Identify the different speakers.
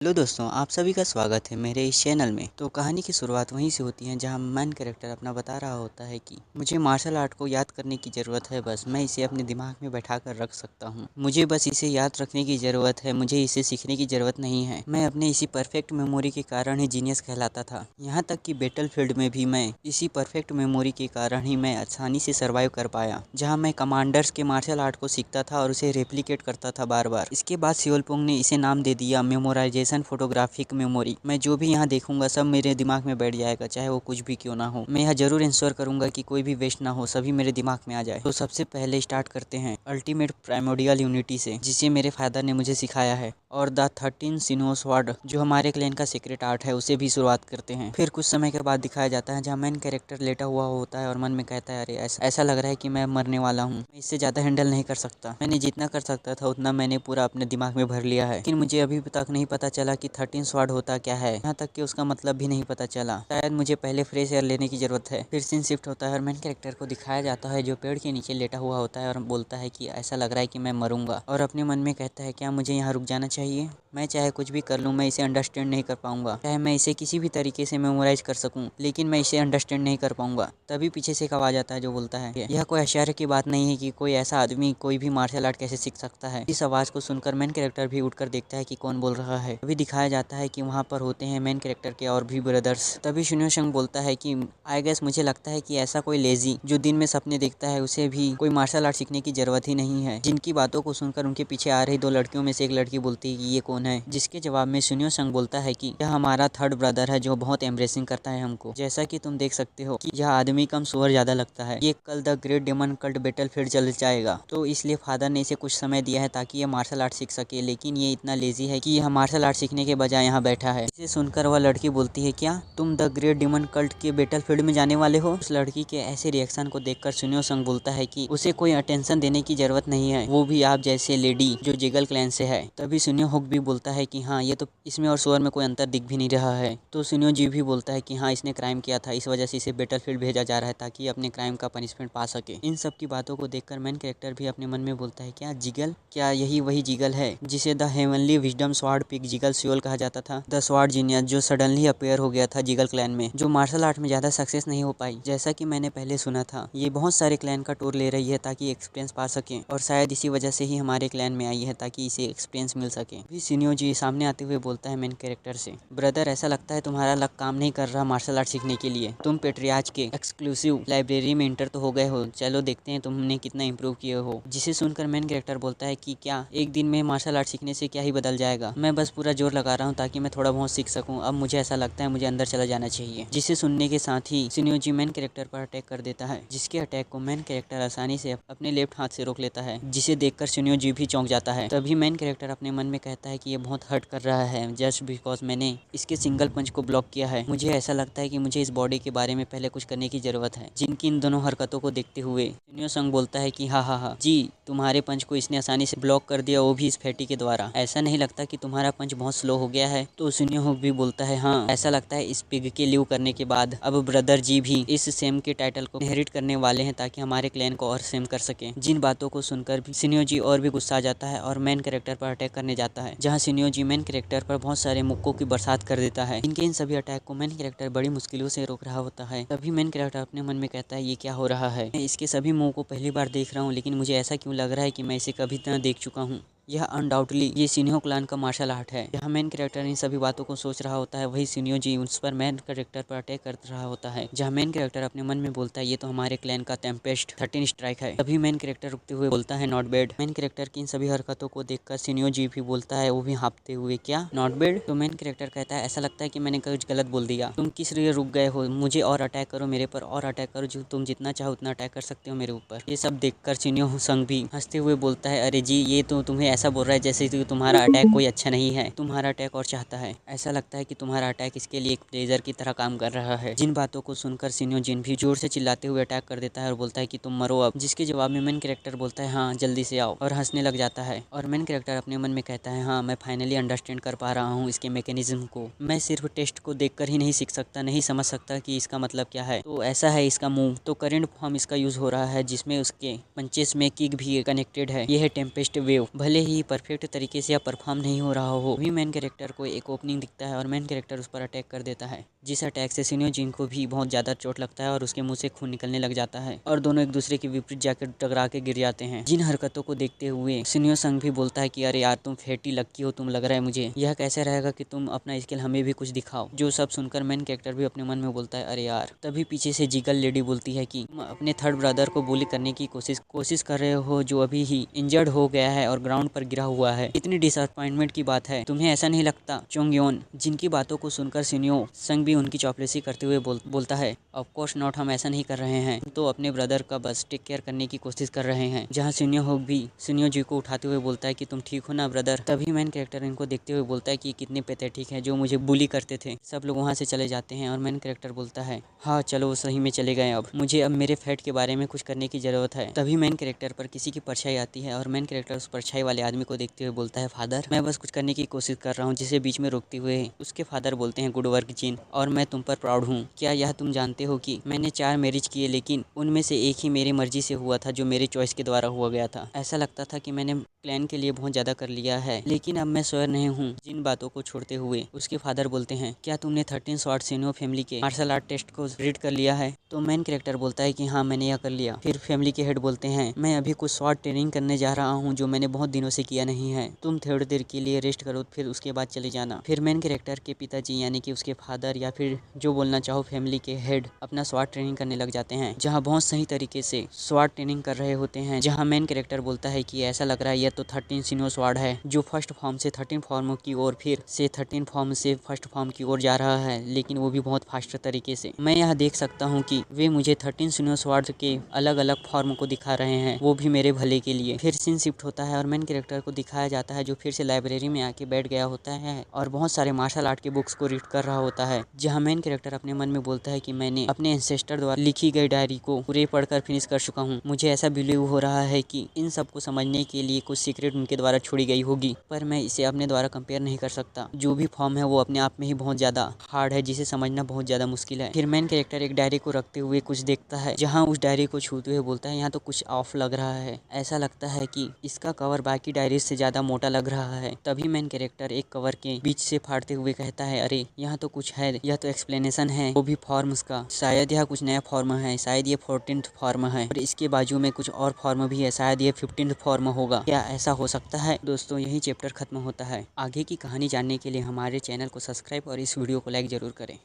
Speaker 1: Hello दोस्तों, आप सभी का स्वागत है मेरे इस चैनल में। तो कहानी की शुरुआत वहीं से होती है जहां मेन कैरेक्टर अपना बता रहा होता है कि मुझे मार्शल आर्ट को याद करने की ज़रूरत है, बस मैं इसे अपने दिमाग में बैठा कर रख सकता हूं। मुझे बस इसे याद रखने की ज़रूरत है, मुझे इसे सीखने की ज़रूरत नहीं है। मैं अपने इसी परफेक्ट मेमोरी के कारण ही जीनियस कहलाता था। यहाँ तक कि बैटल फील्ड में भी मैं इसी परफेक्ट मेमोरी के कारण ही मैं आसानी से सर्वाइव कर पाया, जहाँ मैं कमांडर्स के मार्शल आर्ट को सीखता था और उसे रेप्लिकेट करता था बार बार। इसके बाद सियोलपुंग ने इसे नाम दे दिया मेमोराइजेशन फोटोग्राफिक मेमोरी। मैं जो भी यहाँ देखूंगा सब मेरे दिमाग में बैठ जाएगा, चाहे वो कुछ भी क्यों ना हो। मैं यह जरूर इंश्योर करूंगा कि कोई भी वेस्ट ना हो, सभी मेरे दिमाग में आ जाए। तो सबसे पहले स्टार्ट करते हैं अल्टीमेट प्राइमोडियल यूनिटी से, जिसे मेरे फादर ने मुझे सिखाया है, और द 13 सिनो स्वॉर्ड जो हमारे क्लैन का सीक्रेट आर्ट है, उसे भी शुरुआत करते हैं। फिर कुछ समय के बाद दिखाया जाता है जहाँ मेन कैरेक्टर लेटा हुआ होता है और मन में कहता है, अरे ऐसा लग रहा है कि मैं मरने वाला हूँ, मैं इससे ज्यादा हैंडल नहीं कर सकता। मैंने जितना कर सकता था उतना मैंने पूरा अपने दिमाग में भर लिया है, लेकिन मुझे अभी तक नहीं पता चला कि 13 स्वॉर्ड होता क्या है। यहाँ तक कि उसका मतलब भी नहीं पता चला। शायद मुझे पहले फ्रेश एयर लेने की जरूरत है। फिर सीन शिफ्ट होता है और मेन कैरेक्टर को दिखाया जाता है जो पेड़ के नीचे लेटा हुआ होता है और बोलता है कि ऐसा लग रहा है कि मैं मरूंगा, और अपने मन में कहता है क्या मुझे यहाँ रुक जाना चाहिए। मैं चाहे कुछ भी कर लूँ, मैं इसे अंडरस्टैंड नहीं कर पाऊंगा। चाहे मैं इसे किसी भी तरीके से मेमोराइज कर सकूं, लेकिन मैं इसे अंडरस्टैंड नहीं कर पाऊंगा। तभी पीछे से एक आवाज आता है जो बोलता है, यह कोई आश्चर्य की बात नहीं है कि कोई ऐसा आदमी कोई भी मार्शल आर्ट कैसे सीख सकता है। इस आवाज को सुनकर मेन कैरेक्टर भी उठकर देखता है कि कौन बोल रहा है। तभी दिखाया जाता है कि वहाँ पर होते हैं मेन कैरेक्टर के और भी ब्रदर्स। तभी शिन्यो संग बोलता है कि आई गेस मुझे लगता है कि ऐसा कोई लेजी जो दिन में सपने देखता है, उसे भी कोई मार्शल आर्ट सीखने की जरूरत ही नहीं है। जिनकी बातों को सुनकर उनके पीछे आ रही दो लड़कियों में से एक लड़की बोलती है कि ये कौन है, जिसके जवाब में शिन्यो संग बोलता है कि यह हमारा थर्ड ब्रदर है जो बहुत एम्ब्रेसिंग करता है हमको। जैसा कि तुम देख सकते हो कि यह आदमी कम सुअर ज्यादा लगता है। ये कल the great demon cult battlefield चल जाएगा, तो इसलिए फादर ने इसे कुछ समय दिया है ताकि ये मार्शल आर्ट सीख सके, लेकिन ये इतना लेजी है कि यह मार्शल आर्ट सीखने के बजाय यहाँ बैठा है। इसे सुनकर वह लड़की बोलती है, क्या तुम द ग्रेट डेमन कल्ट के बैटल फील्ड में जाने वाले हो। उस लड़की के ऐसे रिएक्शन को देखकर शिन्यो संग बोलता है कि उसे कोई अटेंशन देने की जरूरत नहीं है, वो भी आप जैसे लेडी जो जिगल क्लैन से है। तभी शिन्यो हुक भी बोलता है कि हाँ, ये तो इसमें और सुअर में कोई अंतर दिख भी नहीं रहा है। तो शिन्यो जी भी बोलता है कि हाँ, इसने क्राइम किया था, इस वजह से इसे बैटल फील्ड भेजा जा रहा है ताकि अपने क्राइम का पनिशमेंट पा सके। इन सब की बातों को देखकर मेन कैरेक्टर भी अपने मन में बोलता है, क्या जिगल, क्या यही वही जिगल है जिसे द हेवनली विजडम स्वॉर्ड पिक जिगल सियोल कहा जाता था। द स्वॉर्ड जीनियस जो सडनली अपेयर हो गया था जिगल क्लैन में, जो मार्शल आर्ट में ज्यादा सक्सेस नहीं हो पाई। जैसा कि मैंने पहले सुना था, ये बहुत सारे क्लैन का टूर ले रही है ताकि एक्सपीरियंस पा सके, और शायद इसी वजह से ही हमारे क्लैन में आई है ताकि इसे एक्सपीरियंस मिल सके। भी शिन्यो जी सामने आते हुए बोलता है मेन कैरेक्टर से, ब्रदर ऐसा लगता है तुम्हारा लक काम नहीं कर रहा मार्शल आर्ट सीखने के लिए। तुम पेट्रियाज के एक्सक्लूसिव लाइब्रेरी में इंटर तो हो गए हो, चलो देखते हैं तुमने कितना इंप्रूव किए हो। जिसे सुनकर मेन कैरेक्टर बोलता है कि क्या एक दिन में मार्शल आर्ट सीखने से क्या ही बदल जाएगा, मैं बस पूरा जोर लगा रहा हूँ ताकि मैं थोड़ा बहुत सीख सकूं। अब मुझे ऐसा लगता है मुझे अंदर चला जाना चाहिए। जिसे सुनने के साथ ही शिन्यो जी मेन कैरेक्टर पर अटैक कर देता है, जिसके अटैक को मेन कैरेक्टर आसानी से अपने लेफ्ट हाथ से रोक लेता है, जिसे देखकर शिन्यो जी भी चौंक जाता है। तभी मेन कैरेक्टर अपने मन में कहता है कि ये बहुत हर्ट कर रहा है जस्ट बिकॉज मैंने इसके सिंगल पंच को ब्लॉक किया है। मुझे ऐसा लगता है कि मुझे इस बॉडी के बारे में पहले कुछ करने की जरूरत है। जिनकी इन दोनों हरकतों को देखते हुए शिन्यो संग बोलता है कि हाँ हाँ हाँ जी, तुम्हारे पंच को इसने आसानी से ब्लॉक कर दिया, वो भी इस फैटी के द्वारा। ऐसा नहीं लगता कि तुम्हारा पंच बहुत स्लो हो गया है। तो शिन्यो हुक भी बोलता है, हाँ ऐसा लगता है इस पिग के लीव करने के बाद अब ब्रदर जी भी इस सेम के टाइटल को इनहेरिट करने वाले हैं ताकि हमारे क्लैन को और सेम कर सके। जिन बातों को सुनकर भी शिन्यो जी और भी गुस्सा आ जाता है और मेन कैरेक्टर पर अटैक करने जाता है, जहाँ शिन्यो जी मेन कैरेक्टर पर बहुत सारे मुक्कों की बरसात कर देता है। इनके इन सभी अटैक को मेन कैरेक्टर बड़ी मुश्किलों से रोक रहा होता है। तभी मेन कैरेक्टर अपने मन में कहता है, ये क्या हो रहा है, मैं इसके सभी मुंह को पहली बार देख रहा हूँ, लेकिन मुझे ऐसा क्यों लग रहा है कि मैं इसे कभी न देख चुका हूँ। यह अनडाउटली ये शिन्यो क्लैन का मार्शल आर्ट है। जहाँ मेन कैरेक्टर इन सभी बातों को सोच रहा होता है, वही शिन्यो जी उस पर मेन कैरेक्टर पर अटैक कर रहा होता है। जहाँ मेन कैरेक्टर अपने मन में बोलता है, ये तो हमारे क्लैन का टेम्पेस्ट 13 स्ट्राइक है। तभी मेन कैरेक्टर रुकते हुए बोलता है, नॉट बैड। मेन कैरेक्टर की इन सभी हरकतों को देखकर शिन्यो जी भी बोलता है, वो भी हाँफते हुए, क्या नॉट बैड। तो मेन कैरेक्टर कहता है, ऐसा लगता है कि मैंने कुछ गलत बोल दिया, तुम किस लिए रुक गए हो, मुझे और अटैक करो, मेरे पर और अटैक करो, जो तुम जितना चाहो उतना अटैक कर सकते हो मेरे ऊपर। ये सब देखकर शिन्यो संग भी हंसते हुए बोलता है, अरे जी, ये तो तुम्हें ऐसा बोल रहा है जैसे तुम्हारा अटैक कोई अच्छा नहीं है, तुम्हारा अटैक और चाहता है। ऐसा लगता है कि तुम्हारा अटैक इसके लिए एक प्लेजर की तरह काम कर रहा है। जिन बातों को सुनकर शिन्यो जिन भी जोर से चिल्लाते हुए अटैक कर देता है और बोलता है कि तुम मरो अब। जिसके जवाब में मेन कैरेक्टर बोलता है, हाँ जल्दी से आओ, और हंसने लग जाता है। और मेन कैरेक्टर अपने मन में कहता है, हाँ मैं फाइनली अंडरस्टैंड कर पा रहा हूँ इसके मैकेनिज्म को। मैं सिर्फ टेस्ट को देखकर ही नहीं सीख सकता, नहीं समझ सकता कि इसका मतलब क्या है। तो ऐसा है इसका मूव, तो करंट फॉर्म इसका यूज हो रहा है जिसमें उसके पंचेस में किक भी कनेक्टेड है। यह है टेम्पेस्ट वेव। भले ही परफेक्ट तरीके से या परफॉर्म नहीं हो रहा हो, भी मेन कैरेक्टर को एक ओपनिंग दिखता है और मेन कैरेक्टर उस पर अटैक कर देता है, जिस अटैक से सिन्यो जिन को भी बहुत ज़्यादा चोट लगता है और उसके मुंह से खून निकलने लग जाता है और दोनों एक दूसरे के विपरीत जाकर टकरा के गिर जाते हैं। जिन हरकतों को देखते हुए सिन्यो संग भी बोलता है कि अरे यार तुम फेटी लक्की हो, तुम लग रहा है मुझे, यह कैसे रहेगा कि तुम अपना स्किल हमें भी कुछ दिखाओ। जो सब सुनकर मेन कैरेक्टर भी अपने मन में बोलता है अरे यार। तभी पीछे से जिगल लेडी बोलती है कि तुम अपने थर्ड ब्रदर को बुली करने की कोशिश कर रहे हो, जो अभी ही इंजर्ड हो गया है और ग्राउंड पर गिरा हुआ है। इतनी डिसअपॉइंटमेंट की बात है, तुम्हें ऐसा नहीं लगता? चोंगयोन, जिनकी बातों को सुनकर सिन्यो संग भी उनकी चौपलेसी करते हुए बोलता है ऑफ कोर्स नॉट, हम ऐसा नहीं कर रहे हैं, तो अपने ब्रदर का बस टेक केयर करने की कोशिश कर रहे हैं। जहाँ सिन्यो होग भी सिन्यो जी को उठाते हुए बोलता है कि तुम ठीक हो ना ब्रदर। तभी मेन कैरेक्टर इनको देखते हुए बोलता है कि कितने पैथेटिक है, जो मुझे बुली करते थे। सब लोग वहाँ से चले जाते हैं और मेन कैरेक्टर बोलता है हाँ चलो सही में चले गए, अब मुझे अब मेरे फैट के बारे में कुछ करने की जरूरत है। तभी मेन कैरेक्टर पर किसी की परछाई आती है और मेन कैरेक्टर उस परछाई वाले आदमी को देखते हुए बोलता है फादर, मैं बस कुछ करने की कोशिश कर रहा हूँ, जिसे बीच में रोकते हुए उसके फादर बोलते हैं गुड वर्क जिन, और मैं तुम पर प्राउड हूँ। क्या यह तुम जानते हो कि मैंने 4 मैरिज किए, लेकिन उनमें से एक ही मेरी मर्जी से हुआ था, जो मेरी चॉइस के द्वारा हुआ गया था। ऐसा लगता था कि मैंने प्लान के लिए बहुत ज़्यादा कर लिया है, लेकिन अब मैं श्योर नहीं हूँ। जिन बातों को छोड़ते हुए उसके फादर बोलते हैं क्या तुमने 13 स्वॉर्ड सिन्यो फैमिली के मार्शल आर्ट टेस्ट को रीड कर लिया है? तो मेन कैरेक्टर बोलता है कि हाँ मैंने यह कर लिया। फिर फैमिली के हेड बोलते हैं मैं अभी कुछ स्वॉर्ड ट्रेनिंग करने जा रहा हूँ, जो मैंने बहुत दिनों से किया नहीं है, तुम थोड़ी देर के लिए रेस्ट करो, फिर उसके बाद चले जाना। फिर मेन कैरेक्टर के पिताजी यानी कि उसके फादर या फिर जो बोलना चाहो फैमिली के हेड अपना स्वॉर्ड ट्रेनिंग करने लग जाते हैं, जहाँ बहुत सही तरीके से स्वॉर्ड ट्रेनिंग कर रहे होते हैं। जहाँ मेन कैरेक्टर बोलता है कि ऐसा लग रहा है यह तो 13 सिन्यो स्वॉर्ड है, जो फर्स्ट फॉर्म से 13 फॉर्म की ओर, फिर से 13 फॉर्म से फर्स्ट फॉर्म की ओर जा रहा है, लेकिन वो भी बहुत फास्ट तरीके से। मैं यह देख सकता हूँ कि वे मुझे 13 सिन्यो स्वॉर्ड के अलग अलग फॉर्म को दिखा रहे हैं, वो भी मेरे भले के लिए। फिर सीन शिफ्ट होता है और मेन कैरेक्टर को दिखाया जाता है जो फिर से लाइब्रेरी में आके बैठ गया होता है और बहुत सारे मार्शल आर्ट के बुक्स को रीड कर रहा होता है। जहाँ मेन कैरेक्टर अपने मन में बोलता है कि मैंने अपने एंसेस्टर द्वारा लिखी गई डायरी को पूरे पढ़कर फिनिश कर चुका हूँ। मुझे ऐसा बिलीव हो रहा है कि इन सब को समझने के लिए कुछ सीक्रेट उनके द्वारा छोड़ी गई होगी, पर मैं इसे अपने द्वारा कंपेयर नहीं कर सकता। जो भी फॉर्म है वो अपने आप में ही बहुत ज्यादा हार्ड है, जिसे समझना बहुत ज्यादा मुश्किल है। फिर मेन कैरेक्टर एक डायरी को रखते हुए कुछ देखता है, जहाँ उस डायरी को छूते हुए बोलता है यहाँ तो कुछ ऑफ लग रहा है, ऐसा लगता है कि इसका कवर बाकी डायरीज से ज्यादा मोटा लग रहा है। तभी मेन कैरेक्टर एक कवर के बीच से फाड़ते हुए कहता है अरे यहाँ तो कुछ है, यह तो एक्सप्लेनेशन है, वो भी फॉर्म्स का। शायद यह कुछ नया फॉर्म है, शायद ये 14th फॉर्म है और इसके बाजू में कुछ और फॉर्म भी है, शायद ये 15th फॉर्म होगा। क्या ऐसा हो सकता है? दोस्तों यही चैप्टर खत्म होता है। आगे की कहानी जानने के लिए हमारे चैनल को सब्सक्राइब और इस वीडियो को लाइक जरूर करें।